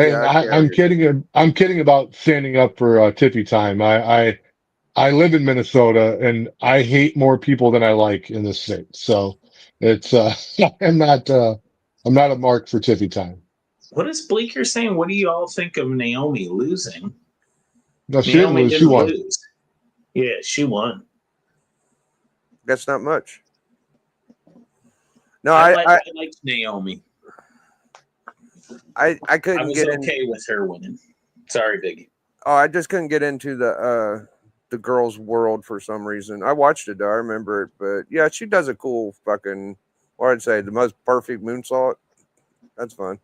Yeah, I can't I'm argue that. kidding. I'm kidding about standing up for Tiffy time. I live in Minnesota, and I hate more people than I like in this state. So it's I'm not a mark for Tiffy time. What is Bleeker saying? What do you all think of Naomi losing? No, she didn't Naomi lose. She didn't won. lose. Yeah, she won. That's not much. No, I I liked Naomi. I I couldn't was get okay with her winning. Sorry, Biggie. I just couldn't get into the girls' world for some reason. I watched it though, I remember it, but yeah, she does a cool fucking, what I'd say, the most perfect moonsault. That's fun.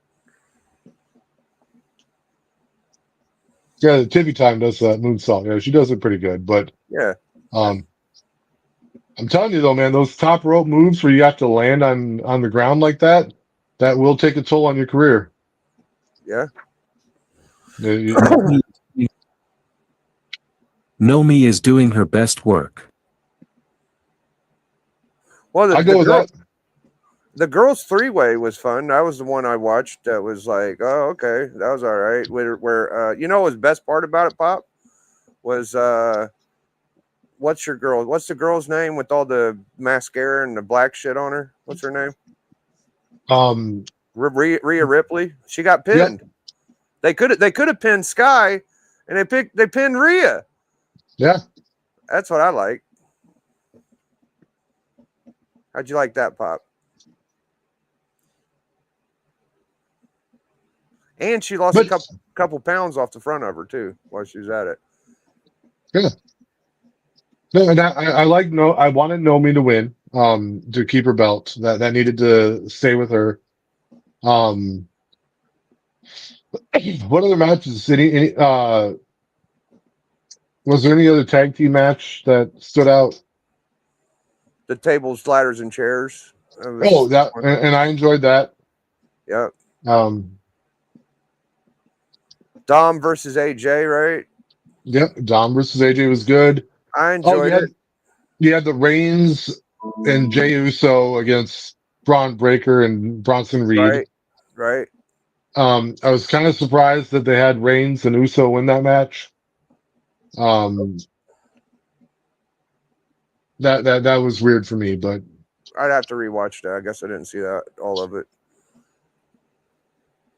Yeah, the Tiffy time does that moonsault. Yeah, she does it pretty good. But Yeah. I'm telling you though, man, those top rope moves where you have to land on the ground like that will take a toll on your career. Yeah. Nomi is doing her best work. Well, I go with that. the girls' three-way was fun. That was the one I watched. That was like, oh, okay, that was all right. Where you know, what was the best part about it, Pop, was what's the girl's name with all the mascara and the black shit on her? What's her name? Rhea Ripley. She got pinned. Yep. They could have pinned Sky, and they pinned Rhea. Yeah. That's what I like. How'd you like that, Pop? And she lost a couple pounds off the front of her too while she was at it. Yeah. No, and I wanted Nomi to win, to keep her belt. That needed to stay with her. What other matches? Was there any other tag team match that stood out? The tables, ladders, and chairs. And I enjoyed that. Yeah. Dom versus AJ, right? Yep. Dom versus AJ was good. I enjoyed it. You had the Reigns and Jey Uso against Braun Breaker and Bronson Reed. Right. I was kind of surprised that they had Reigns and Uso win that match. That was weird for me, but I'd have to rewatch that. I guess I didn't see that all of it.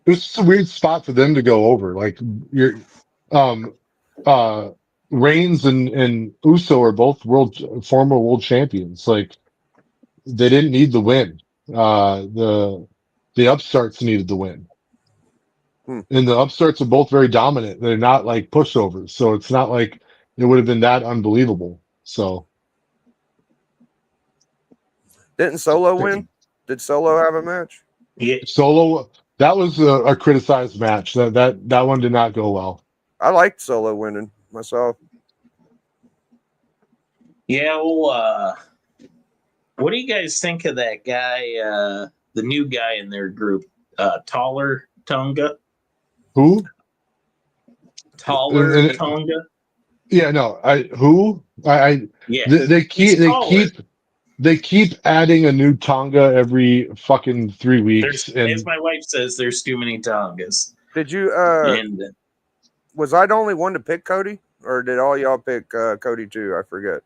It was just a weird spot for them to go over. Like Reigns and Uso are both former world champions. Like they didn't need the win. The upstarts needed the win. And the upstarts are both very dominant. They're not like pushovers. So it's not like it would have been that unbelievable. So didn't Solo win? Did Solo have a match? Yeah. Solo, that was a criticized match. That one did not go well. I liked Solo winning myself. Yeah, well, what do you guys think of that guy, the new guy in their group, Taller Tonga? Who? Taller Tonga? Yeah, no. Yeah. They keep adding a new Tonga every fucking 3 weeks. As my wife says, there's too many Tongas. Did you was I the only one to pick Cody? Or did all y'all pick Cody too? I forget.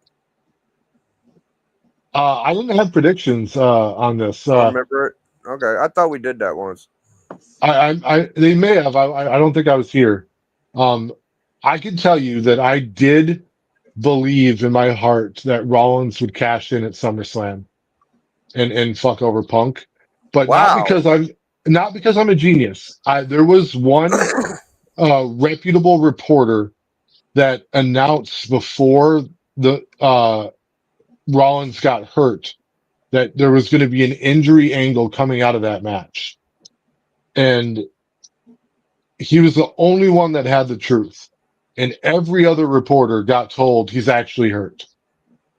I didn't have predictions on this. I remember it. Okay, I thought we did that once. They may have. I don't think I was here. I can tell you that I did believe in my heart that Rollins would cash in at SummerSlam and fuck over Punk, but not because I'm a genius. There was one reputable reporter that announced before the Rollins got hurt that there was going to be an injury angle coming out of that match. And he was the only one that had the truth. And every other reporter got told he's actually hurt.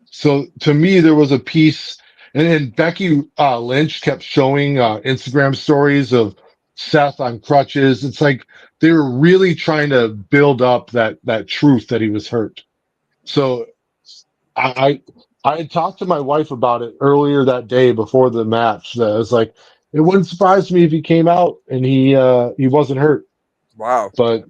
So to me, there was a piece, and then Becky Lynch kept showing Instagram stories of Seth on crutches. It's like they were really trying to build up that truth that he was hurt. So I had talked to my wife about it earlier that day before the match. That I was like, it wouldn't surprise me if he came out and he wasn't hurt. Wow. But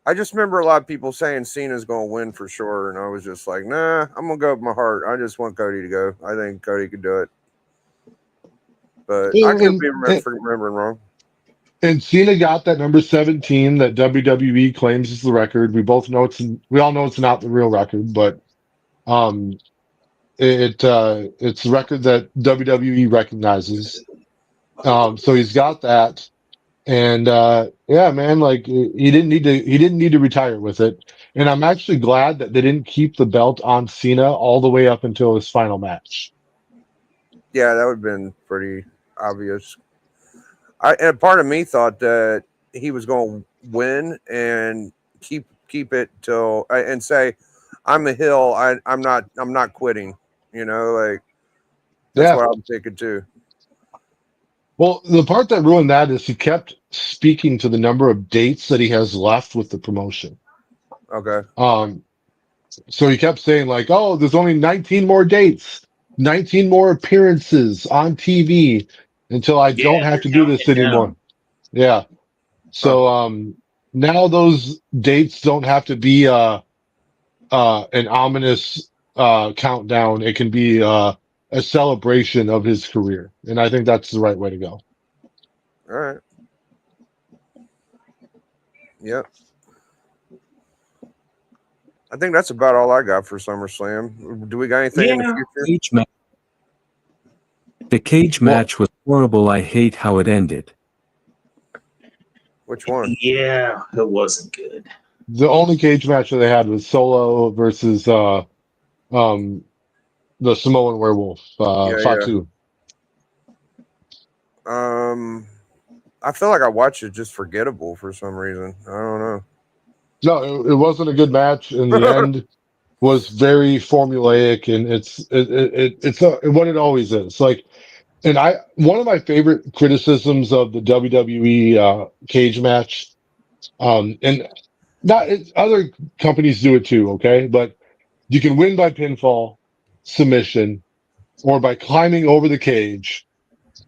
I just remember a lot of people saying Cena's going to win for sure, and I was just like, nah, I'm going to go with my heart. I just want Cody to go. I think Cody could do it. But I could be remembering wrong. And Cena got that number 17 that WWE claims is the record. We all know it's not the real record, but it's the record that WWE recognizes. So he's got that. And yeah, man, like he didn't need to retire with it. And I'm actually glad that they didn't keep the belt on Cena all the way up until his final match. Yeah, that would have been pretty obvious. And part of me thought that he was going to win and keep it till and say, "I'm a heel. I'm not quitting." You know, like that's what I'm thinking too. Well, the part that ruined that is he kept speaking to the number of dates that he has left with the promotion. Okay. So he kept saying like, "Oh, there's only 19 more dates, 19 more appearances on TV until I don't have to do this anymore." Down. Yeah. So now those dates don't have to be an ominous countdown. It can be a celebration of his career, and I think that's the right way to go. All right. Yep. I think that's about all I got for SummerSlam. Do we got anything in the future? The cage match was horrible. I hate how it ended. Which one? Yeah, it wasn't good. The only cage match that they had was Solo versus the Samoan Werewolf, Fatu. I feel like I watched it just forgettable for some reason. I don't know. No, it wasn't a good match. In the end, was very formulaic, and it's what it always is. Like, and one of my favorite criticisms of the WWE cage match, and not other companies do it too, okay, but you can win by pinfall, submission, or by climbing over the cage,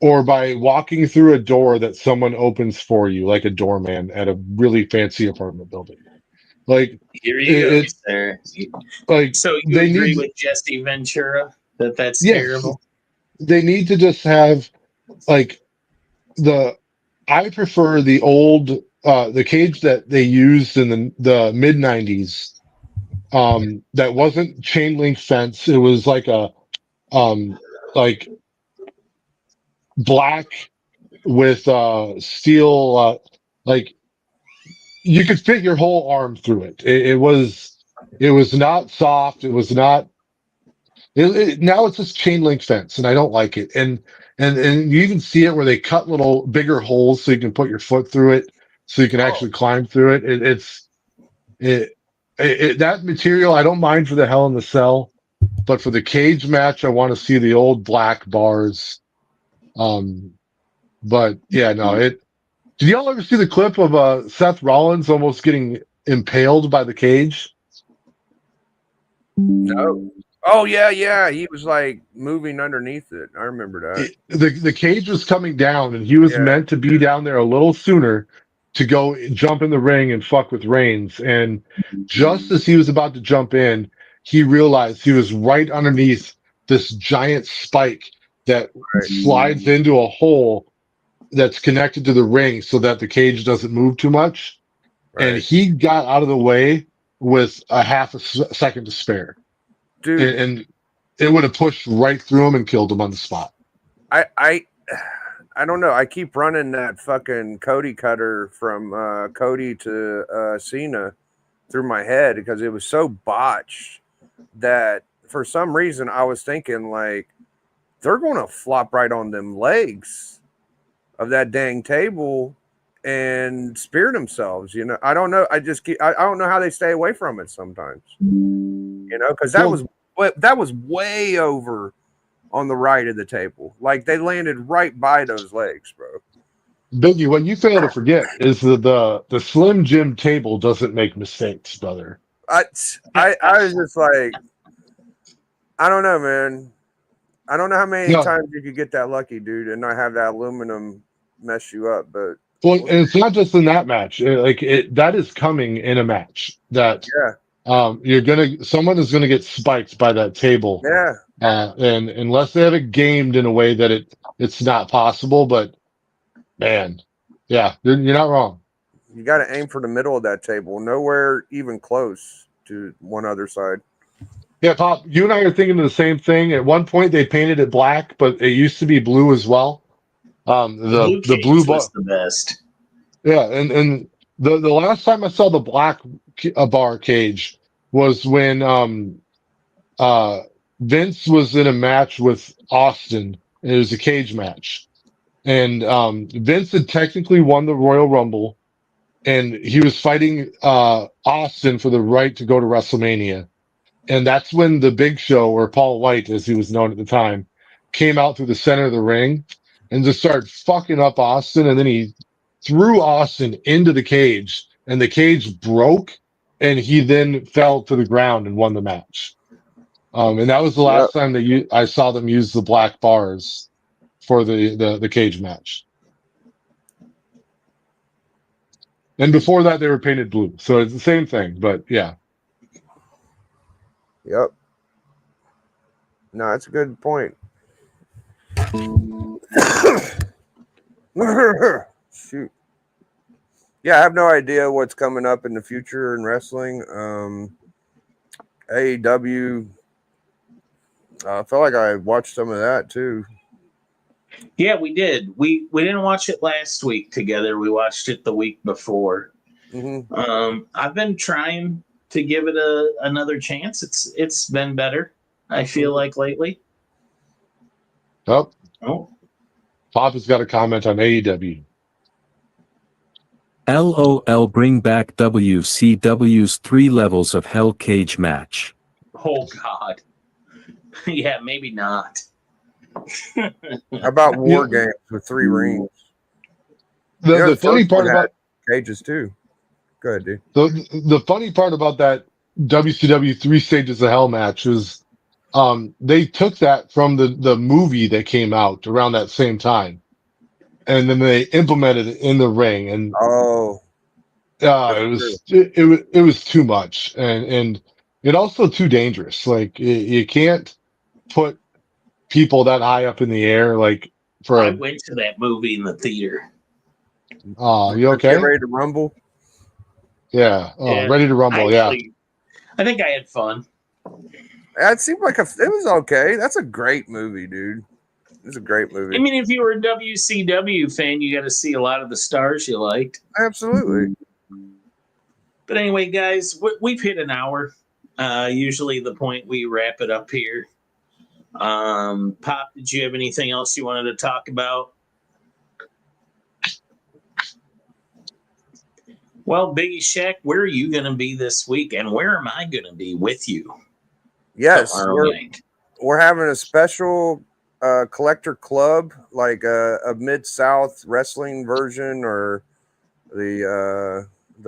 or by walking through a door that someone opens for you, like a doorman at a really fancy apartment building. Like, here you go, sir. Like, so you agree with Jesse Ventura that's terrible? They need to just have like I prefer the old the cage that they used in the mid 90s. That wasn't chain link fence. It was like a like black with steel like you could fit your whole arm through it. It was not soft. It was not. Now it's just chain link fence, and I don't like it. And you even see it where they cut little bigger holes so you can put your foot through it, so you can actually climb through it. That material I don't mind for the Hell in the Cell, but for the cage match I want to see the old black bars. But yeah, no. Did y'all ever see the clip of Seth Rollins almost getting impaled by the cage? No. Oh yeah. He was like moving underneath it. I remember that. The cage was coming down, and he was meant to be down there a little sooner to go jump in the ring and fuck with Reigns. And just as he was about to jump in, he realized he was right underneath this giant spike that slides into a hole that's connected to the ring so that the cage doesn't move too much. Right. And he got out of the way with a half a second to spare. Dude. And it would have pushed right through him and killed him on the spot. I don't know. I keep running that fucking Cody cutter from Cody to Cena through my head because it was so botched that for some reason I was thinking like they're going to flop right on them legs of that dang table and spear themselves. You know, I don't know. I don't know how they stay away from it sometimes. You know, because that was way over on the right of the table. Like they landed right by those legs, bro. Biggie, what you fail to forget is the Slim Jim table doesn't make mistakes, brother. I was just like, I don't know, man. I don't know how many No, times you could get that lucky, dude, and not have that aluminum mess you up. But well, and it's not just in that match. That is coming in a match that yeah, someone is gonna get spiked by that table. yeah, And unless they have it gamed in a way that it's not possible, but man, yeah, you're not wrong. you got to aim for the middle of that table, nowhere even close to one other side. Yeah, Pop, you and I are thinking of the same thing. At one point, they painted it black, but it used to be blue as well. The blue The blue cage was bar, the best. yeah, and the last time I saw the black bar cage was when uh Vince was in a match with Austin. It was a cage match, and Vince had technically won the Royal Rumble, and he was fighting Austin for the right to go to WrestleMania. And that's when the Big Show, or Paul White, as he was known at the time, came out through the center of the ring and just started fucking up Austin. And then he threw Austin into the cage, and the cage broke, and he then fell to the ground and won the match. And that was the Yep. last time that I saw them use the black bars for the cage match. And before that, they were painted blue. So it's the same thing, but yeah. Yep. No, that's a good point. Shoot. Yeah, I have no idea what's coming up in the future in wrestling. AEW. I felt like I watched some of that too. Yeah, we did. We didn't watch it last week together. We watched it the week before. Mm-hmm. I've been trying to give it another chance. It's been better, I feel like, lately. Oh, Oh, Pop has got a comment on AEW. LOL, bring back WCW's 3 levels of Hell Cage match. oh God. Yeah, maybe not. How about War Games with 3 rings? The funny part about cages too. Go ahead, dude. the funny part about that WCW 3 Stages of Hell match is they took that from the movie that came out around that same time, and then they implemented it in the ring, and it was too much, and it also too dangerous. Like you can't put people that high up in the air. Like I went to that movie in the theater. You okay? Get ready to rumble. Yeah, Ready to Rumble. I think I had fun. It seemed like it was okay. That's a great movie, dude. It's a great movie. I mean, if you were a WCW fan, you got to see a lot of the stars you liked. Absolutely. But anyway, guys, we've hit an hour. Usually the point we wrap it up here. Pop, did you have anything else you wanted to talk about? Well, Biggie Shack, where are you going to be this week, and where am I going to be with you? Yes, we're having a special collector club, like a Mid-South wrestling version, or the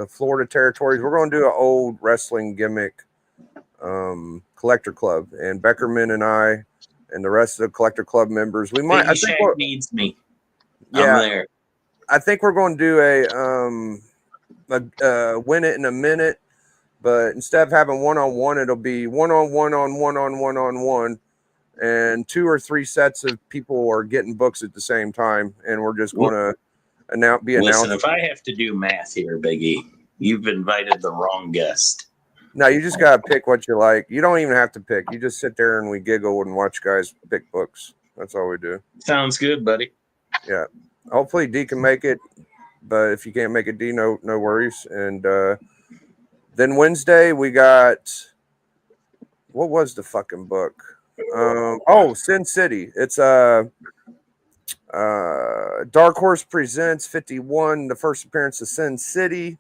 Florida territories. We're going to do an old wrestling gimmick collector club, and Beckerman and I and the rest of the collector club members. We might. Biggie Shack needs me. Yeah, I'm there. I think we're going to do a win it in a minute, but instead of having one-on-one, it'll be one-on-one, and 2 or 3 sets of people are getting books at the same time, and we're just going to announcing. Listen, if I have to do math here, Biggie, you've invited the wrong guest. No, you just got to pick what you like. You don't even have to pick. You just sit there and we giggle and watch guys pick books. That's all we do. Sounds good, buddy. Yeah. Hopefully D can make it, but if you can't make it, D, no worries. And then Wednesday we got, what was the fucking book? Sin City. It's Dark Horse Presents 51, the first appearance of Sin City.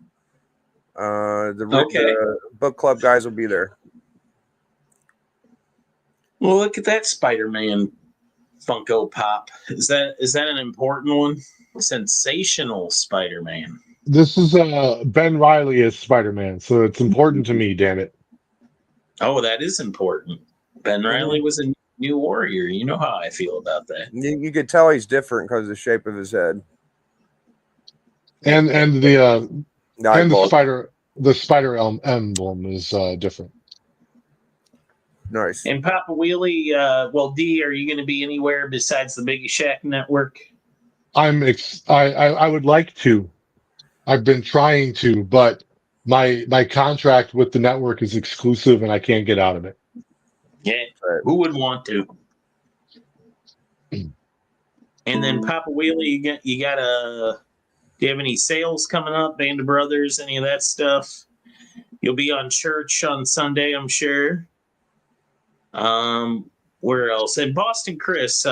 The book club guys will be there. Well, look at that Spider-Man Funko Pop. Is that an important one? Sensational Spider-Man. This is Ben Reilly as Spider-Man, so it's important to me, damn it. Oh, that is important. Ben Reilly was a new Warrior. You know how I feel about that. You could tell he's different because of the shape of his head. And the eyeball. spider emblem is different. Nice. And Papa Wheelie, well, D, are you going to be anywhere besides the Biggie Shack Network? I would like to. I've been trying to, but my contract with the network is exclusive and I can't get out of it. Yeah, who would want to? And then Papa Wheelie, do you have any sales coming up? Band of Brothers, any of that stuff? You'll be on Church on Sunday, I'm sure. Where else? And Boston Chris,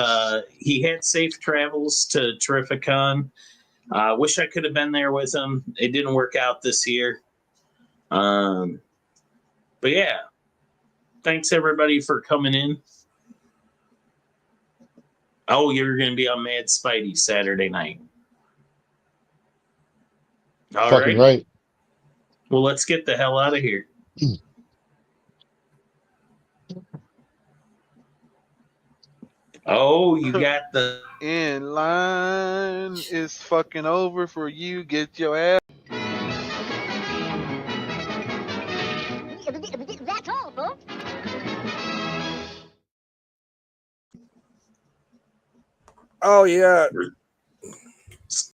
he had safe travels to Terrificon. Wish I could have been there with him. It didn't work out this year. But yeah, thanks everybody for coming in. Oh, you're going to be on Mad Spidey Saturday night. All Fucking right. Well, let's get the hell out of here. Oh, you got the In line is fucking over for you. Get your ass. That's all, folks. Oh yeah,